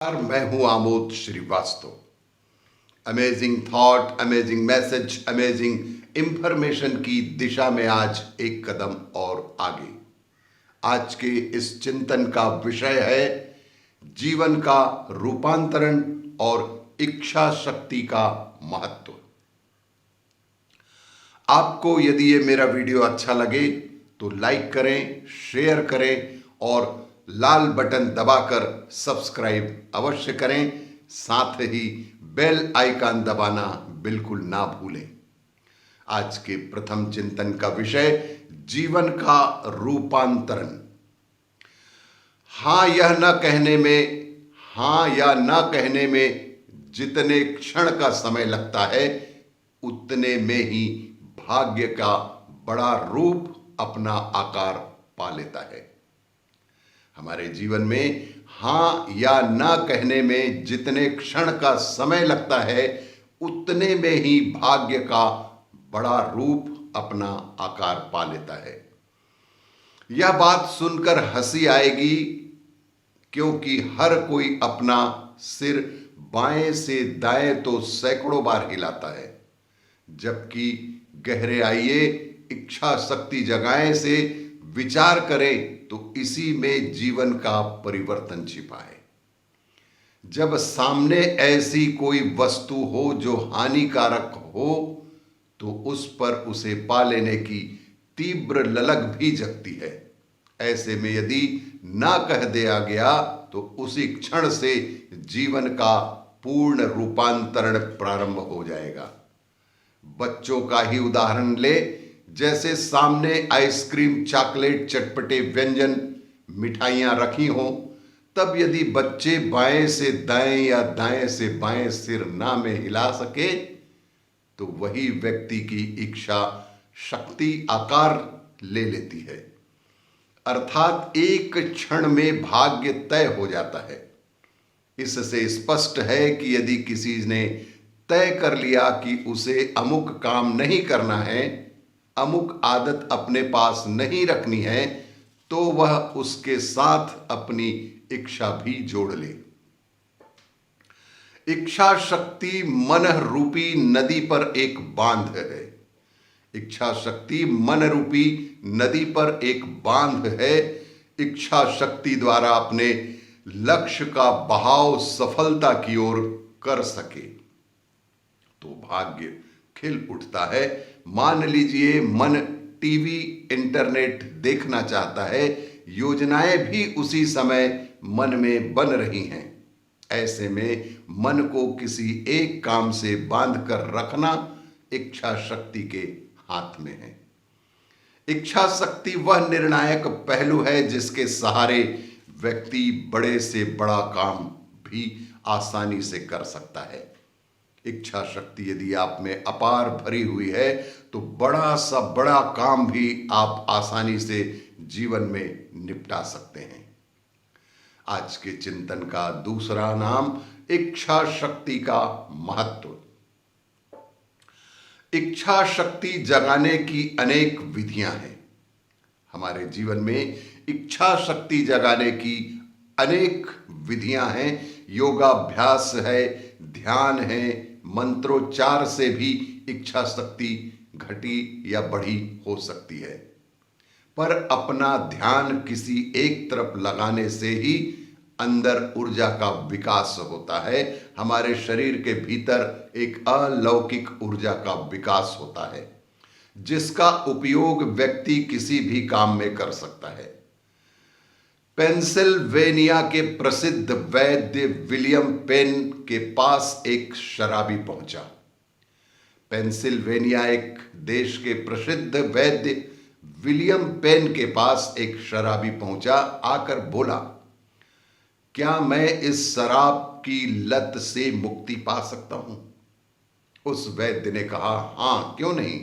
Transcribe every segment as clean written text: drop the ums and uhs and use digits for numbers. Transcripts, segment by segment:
मैं हूं Amod Shrivastava. Amazing thought, amazing message, amazing information की दिशा में आज एक कदम और आगे। आज के इस चिंतन का विषय है जीवन का रूपांतरण और इच्छा शक्ति का महत्व। आपको यदि ये मेरा वीडियो अच्छा लगे तो लाइक करें, शेयर करें और लाल बटन दबाकर सब्सक्राइब अवश्य करें। साथ ही बेल आइकन दबाना बिल्कुल ना भूलें। आज के प्रथम चिंतन का विषय जीवन का रूपांतरण। हां यह न कहने में, हां या ना कहने में जितने क्षण का समय लगता है उतने में ही भाग्य का बड़ा रूप अपना आकार पा लेता है। हमारे जीवन में हां या ना कहने में जितने क्षण का समय लगता है उतने में ही भाग्य का बड़ा रूप अपना आकार पा लेता है। यह बात सुनकर हंसी आएगी क्योंकि हर कोई अपना सिर बाएं से दाएं तो सैकड़ों बार हिलाता है, जबकि गहरे आइए, इच्छा शक्ति जगाएं से विचार करें तो इसी में जीवन का परिवर्तन छिपा है। जब सामने ऐसी कोई वस्तु हो जो हानिकारक हो तो उस पर उसे पा लेने की तीव्र ललक भी जगती है। ऐसे में यदि ना कह दिया गया तो उसी क्षण से जीवन का पूर्ण रूपांतरण प्रारंभ हो जाएगा। बच्चों का ही उदाहरण ले, जैसे सामने आइसक्रीम, चॉकलेट, चटपटे व्यंजन, मिठाइयां रखी हों, तब यदि बच्चे बाएं से दाएं या दाएं से बाएं सिर ना में हिला सके तो वही व्यक्ति की इच्छा शक्ति आकार ले लेती है। अर्थात एक क्षण में भाग्य तय हो जाता है। इससे स्पष्ट है कि यदि किसी ने तय कर लिया कि उसे अमुक काम नहीं करना है, अमुक आदत अपने पास नहीं रखनी है, तो वह उसके साथ अपनी इच्छा भी जोड़ ले। इच्छा शक्ति मन रूपी नदी पर एक बांध है। इच्छा शक्ति मन रूपी नदी पर एक बांध है। इच्छा शक्ति द्वारा अपने लक्ष्य का बहाव सफलता की ओर कर सके तो भाग्य खिल उठता है। मान लीजिए मन टीवी, इंटरनेट देखना चाहता है, योजनाएं भी उसी समय मन में बन रही हैं। ऐसे में मन को किसी एक काम से बांध कर रखना इच्छा शक्ति के हाथ में है। इच्छा शक्ति वह निर्णायक पहलू है जिसके सहारे व्यक्ति बड़े से बड़ा काम भी आसानी से कर सकता है। इच्छा शक्ति यदि आप में अपार भरी हुई है तो बड़ा सा बड़ा काम भी आप आसानी से जीवन में निपटा सकते हैं। आज के चिंतन का दूसरा नाम इच्छा शक्ति का महत्व। इच्छा शक्ति जगाने की अनेक विधियां हैं। हमारे जीवन में इच्छा शक्ति जगाने की अनेक विधियां हैं। योगाभ्यास है, ध्यान है, मंत्रोच्चार से भी इच्छा शक्ति घटी या बढ़ी हो सकती है। पर अपना ध्यान किसी एक तरफ लगाने से ही अंदर ऊर्जा का विकास होता है। हमारे शरीर के भीतर एक अलौकिक ऊर्जा का विकास होता है जिसका उपयोग व्यक्ति किसी भी काम में कर सकता है। पेंसिल्वेनिया के प्रसिद्ध वैद्य विलियम पेन के पास एक शराबी पहुंचा। पेंसिल्वेनिया एक देश के प्रसिद्ध वैद्य विलियम पेन के पास एक शराबी पहुंचा। आकर बोला, क्या मैं इस शराब की लत से मुक्ति पा सकता हूं? उस वैद्य ने कहा, हां, क्यों नहीं।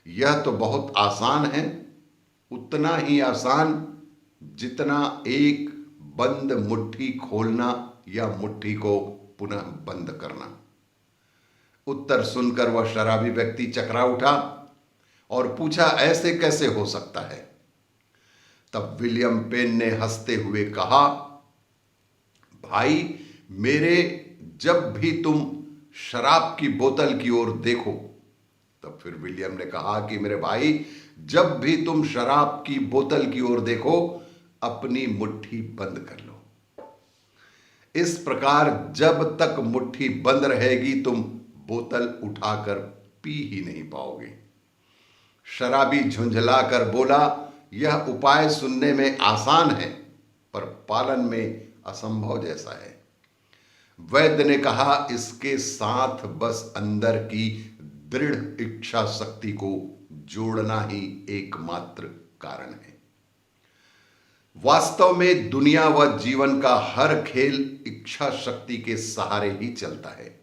यह तो बहुत आसान है, उतना ही आसान जितना एक बंद मुट्ठी खोलना या मुट्ठी को पुनः बंद करना। उत्तर सुनकर वह शराबी व्यक्ति चकरा उठा और पूछा, ऐसे कैसे हो सकता है? तब विलियम पेन ने हंसते हुए कहा, भाई मेरे, जब भी तुम शराब की बोतल की ओर देखो, तब फिर विलियम ने कहा कि मेरे भाई, जब भी तुम शराब की बोतल की ओर देखो, अपनी मुट्ठी बंद कर लो। इस प्रकार जब तक मुट्ठी बंद रहेगी, तुम बोतल उठाकर पी ही नहीं पाओगे। शराबी झुंझलाकर बोला, यह उपाय सुनने में आसान है, पर पालन में असंभव जैसा है। वैद्य ने कहा, इसके साथ बस अंदर की दृढ़ इच्छा शक्ति को जोड़ना ही एकमात्र कारण है। वास्तव में दुनिया व जीवन का हर खेल इच्छा शक्ति के सहारे ही चलता है।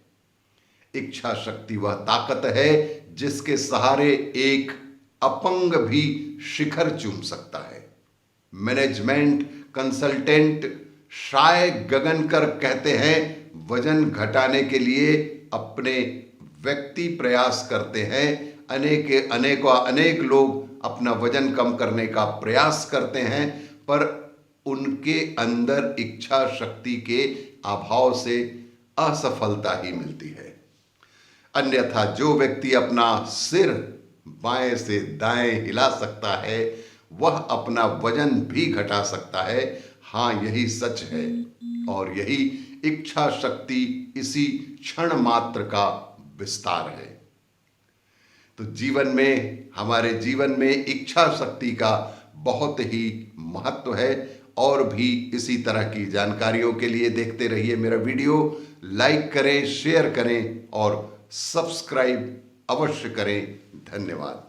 इच्छा शक्ति वह ताकत है जिसके सहारे एक अपंग भी शिखर चूम सकता है। मैनेजमेंट कंसल्टेंट शाय गगनकर कहते हैं, वजन घटाने के लिए अपने व्यक्ति प्रयास करते हैं। अनेक लोग अपना वजन कम करने का प्रयास करते हैं, पर उनके अंदर इच्छा शक्ति के अभाव से असफलता ही मिलती है। अन्यथा जो व्यक्ति अपना सिर बाएं से दाएं हिला सकता है, वह अपना वजन भी घटा सकता है। हाँ, यही सच है, और यही इच्छा शक्ति इसी क्षण मात्र का विस्तार है। तो हमारे जीवन में इच्छा शक्ति का बहुत ही महत्व है। और भी इसी तरह की जानकारियों के लिए देखते रहिए मेरा वीडियो। लाइक करें, शेयर करें और सब्सक्राइब अवश्य करें। धन्यवाद।